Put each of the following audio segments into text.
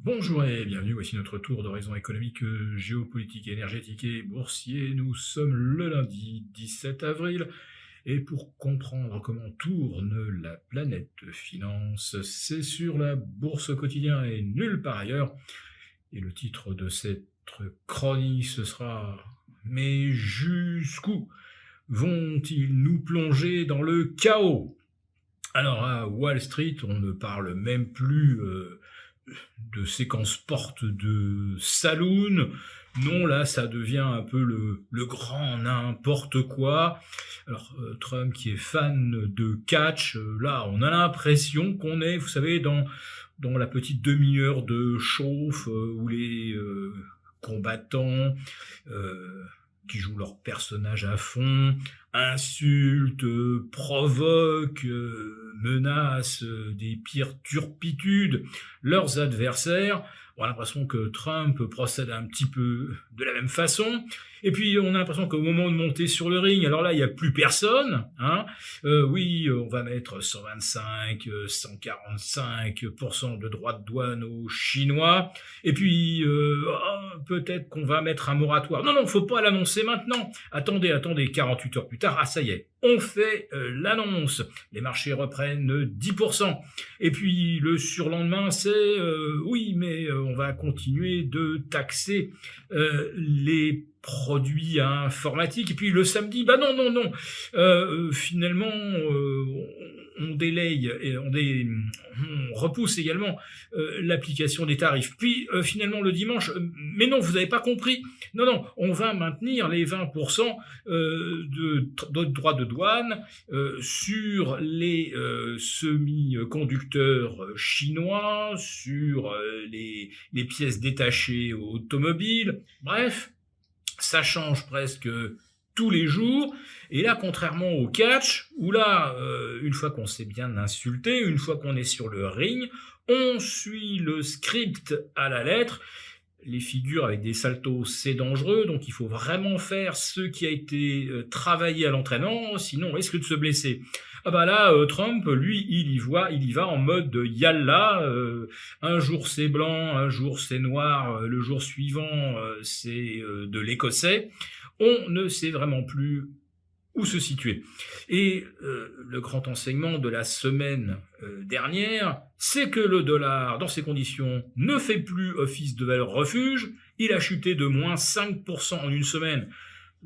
Bonjour et bienvenue, voici notre tour d'horizon économique, géopolitique, énergétique et boursier. Nous sommes le lundi 17 avril et pour comprendre comment tourne la planète finance, c'est sur la bourse au quotidien et nulle part ailleurs. Et le titre de cette chronique, ce sera Mais jusqu'où vont-ils nous plonger dans le chaos? Alors à Wall Street, on ne parle même plus de séquences portes de saloon. Non, là, ça devient un peu le grand n'importe quoi. Alors, Trump qui est fan de catch, là, on a l'impression qu'on est, vous savez, dans la petite demi-heure de chauffe où les combattants qui jouent leur personnage à fond, insultent, provoquent, menacent des pires turpitudes leurs adversaires. On a l'impression que Trump procède un petit peu de la même façon. Et puis on a l'impression qu'au moment de monter sur le ring, alors là il n'y a plus personne. Oui, on va mettre 125, 145% de droits de douane aux Chinois. Et puis peut-être qu'on va mettre un moratoire. Non, non, faut pas l'annoncer maintenant. Attendez, 48 heures plus tard, ah ça y est, on fait l'annonce. Les marchés reprennent 10%. Et puis le surlendemain, c'est oui, mais on va continuer de taxer les produits informatiques. Et puis le samedi, bah non, finalement, on délaye et on repousse également l'application des tarifs. Puis finalement le dimanche, mais non, vous n'avez pas compris. Non, on va maintenir les 20% de droits de douane sur les semi-conducteurs chinois, sur les pièces détachées automobiles. Bref, ça change presque tous les jours. Et là, contrairement au catch, où là, une fois qu'on s'est bien insulté, une fois qu'on est sur le ring, on suit le script à la lettre. Les figures avec des saltos, c'est dangereux, donc il faut vraiment faire ce qui a été travaillé à l'entraînement, sinon on risque de se blesser. Ah bah là, Trump, lui, il y va en mode yalla, un jour c'est blanc, un jour c'est noir, le jour suivant c'est de l'écossais. On ne sait vraiment plus où se situer. Et le grand enseignement de la semaine dernière, c'est que le dollar, dans ces conditions, ne fait plus office de valeur refuge. Il a chuté de moins 5% en une semaine.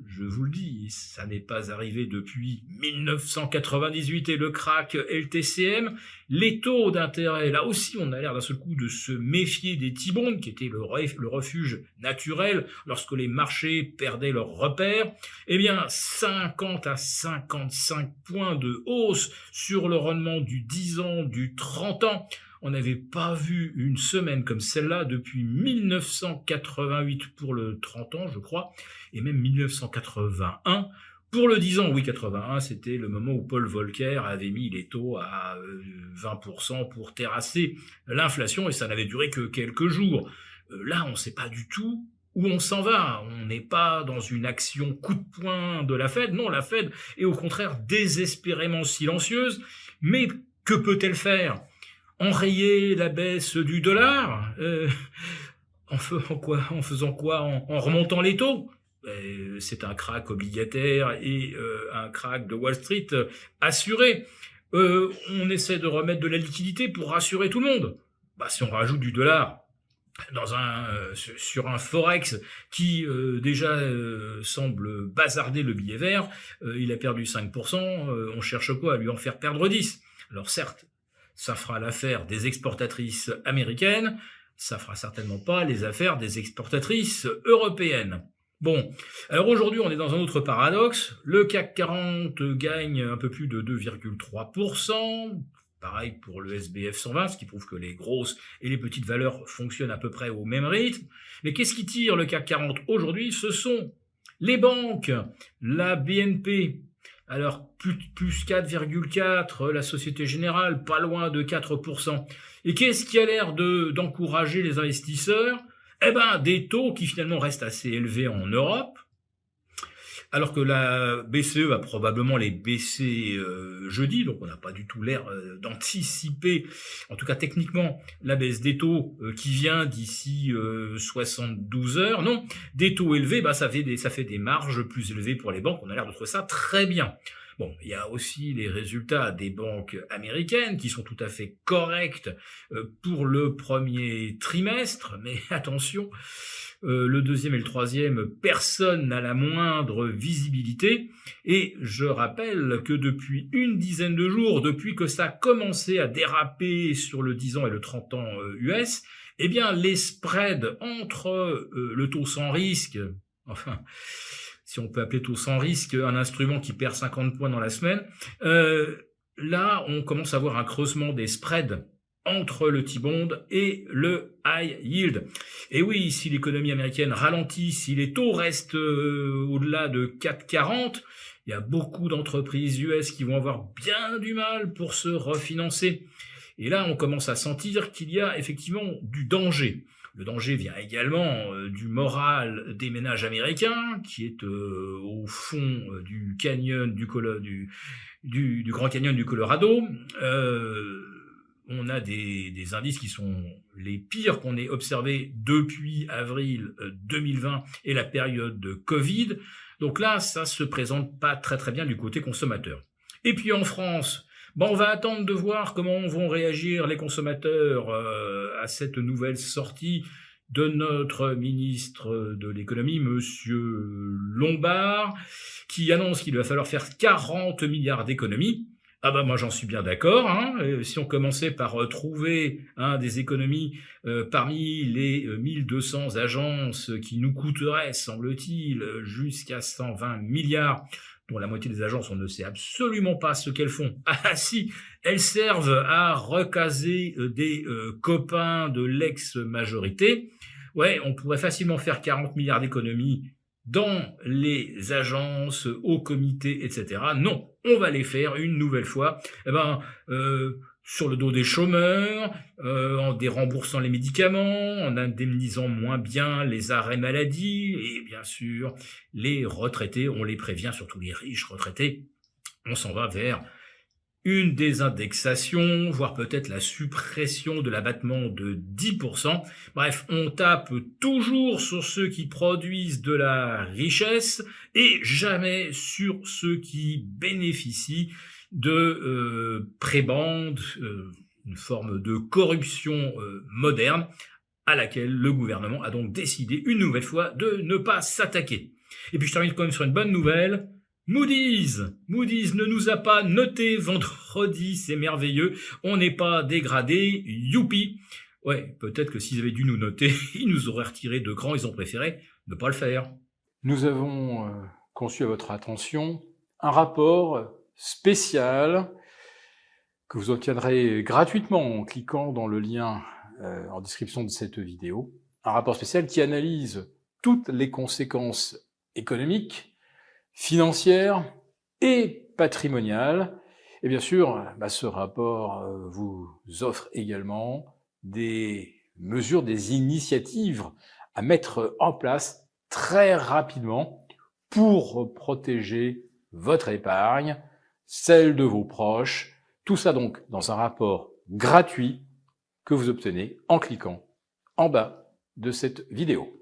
Je vous le dis, ça n'est pas arrivé depuis 1998 et le crack LTCM. Les taux d'intérêt, là aussi, on a l'air d'un seul coup de se méfier des T-bonds, qui étaient le refuge naturel lorsque les marchés perdaient leurs repères. Eh bien, 50 à 55 points de hausse sur le rendement du 10 ans, du 30 ans. On n'avait pas vu une semaine comme celle-là depuis 1988 pour le 30 ans, je crois, et même 1981 pour le 10 ans. Oui, 81, c'était le moment où Paul Volcker avait mis les taux à 20% pour terrasser l'inflation, et ça n'avait duré que quelques jours. Là, on ne sait pas du tout où on s'en va. On n'est pas dans une action coup de poing de la Fed. Non, la Fed est au contraire désespérément silencieuse. Mais que peut-elle faire ? Enrayer la baisse du dollar en faisant quoi, en remontant les taux? C'est un crack obligataire et un crack de Wall Street assuré. On essaie de remettre de la liquidité pour rassurer tout le monde. Bah, si on rajoute du dollar sur un forex qui déjà semble bazarder le billet vert, il a perdu 5%, on cherche quoi? À lui en faire perdre 10. Alors certes, ça fera l'affaire des exportatrices américaines, ça fera certainement pas les affaires des exportatrices européennes. Bon, alors aujourd'hui on est dans un autre paradoxe, le CAC 40 gagne un peu plus de 2,3%, pareil pour le SBF 120, ce qui prouve que les grosses et les petites valeurs fonctionnent à peu près au même rythme. Mais qu'est-ce qui tire le CAC 40 aujourd'hui? Ce sont les banques, la BNP, alors plus 4,4, la Société Générale, pas loin de 4%. Et qu'est-ce qui a l'air d'encourager les investisseurs? Eh ben, des taux qui finalement restent assez élevés en Europe. alors que la BCE va probablement les baisser jeudi, donc on n'a pas du tout l'air d'anticiper, en tout cas techniquement, la baisse des taux qui vient d'ici 72 heures. Non, des taux élevés, ça fait des marges plus élevées pour les banques, on a l'air de trouver ça très bien. Bon, il y a aussi les résultats des banques américaines qui sont tout à fait corrects pour le premier trimestre, mais attention, le deuxième et le troisième, personne n'a la moindre visibilité. Et je rappelle que depuis une dizaine de jours, depuis que ça a commencé à déraper sur le 10 ans et le 30 ans US, eh bien les spreads entre le taux sans risque, enfin, si on peut appeler taux sans risque un instrument qui perd 50 points dans la semaine, là on commence à voir un creusement des spreads entre le T-bond et le high yield. Et oui, si l'économie américaine ralentit, si les taux restent au-delà de 4,40, il y a beaucoup d'entreprises US qui vont avoir bien du mal pour se refinancer. Et là, on commence à sentir qu'il y a effectivement du danger. Le danger vient également du moral des ménages américains, qui est au fond du canyon du Grand Canyon du Colorado. On a des indices qui sont les pires qu'on ait observés depuis avril 2020 et la période de Covid. Donc là, ça se présente pas très très bien du côté consommateur. Et puis en France, on va attendre de voir comment vont réagir les consommateurs à cette nouvelle sortie de notre ministre de l'économie, monsieur Lombard, qui annonce qu'il va falloir faire 40 milliards d'économies. Moi j'en suis bien d'accord. Si on commençait par trouver des économies parmi les 1200 agences qui nous coûteraient, semble-t-il, jusqu'à 120 milliards, dont la moitié des agences, on ne sait absolument pas ce qu'elles font. Ah si, elles servent à recaser des copains de l'ex-majorité. Ouais, on pourrait facilement faire 40 milliards d'économies dans les agences, au comité, etc. Non, on va les faire une nouvelle fois sur le dos des chômeurs, en déremboursant les médicaments, en indemnisant moins bien les arrêts maladie, et bien sûr, les retraités, on les prévient, surtout les riches retraités, on s'en va vers une désindexation, voire peut-être la suppression de l'abattement de 10%. Bref, on tape toujours sur ceux qui produisent de la richesse et jamais sur ceux qui bénéficient de prébendes, une forme de corruption moderne à laquelle le gouvernement a donc décidé une nouvelle fois de ne pas s'attaquer. Et puis je termine quand même sur une bonne nouvelle. Moody's ne nous a pas noté vendredi, c'est merveilleux, on n'est pas dégradé, youpi. Ouais, peut-être que s'ils avaient dû nous noter, ils nous auraient retiré de cran, ils ont préféré ne pas le faire. Nous avons conçu à votre attention un rapport spécial que vous obtiendrez gratuitement en cliquant dans le lien en description de cette vidéo. Un rapport spécial qui analyse toutes les conséquences économiques, financières et patrimoniales. Et bien sûr, ce rapport vous offre également des mesures, des initiatives à mettre en place très rapidement pour protéger votre épargne, celle de vos proches. Tout ça donc dans un rapport gratuit que vous obtenez en cliquant en bas de cette vidéo.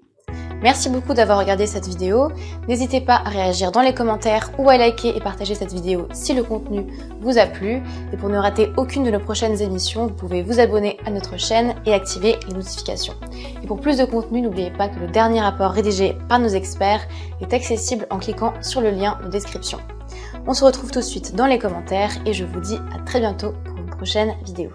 Merci beaucoup d'avoir regardé cette vidéo. N'hésitez pas à réagir dans les commentaires ou à liker et partager cette vidéo si le contenu vous a plu. Et pour ne rater aucune de nos prochaines émissions, vous pouvez vous abonner à notre chaîne et activer les notifications. Et pour plus de contenu, n'oubliez pas que le dernier rapport rédigé par nos experts est accessible en cliquant sur le lien de description. On se retrouve tout de suite dans les commentaires et je vous dis à très bientôt pour une prochaine vidéo.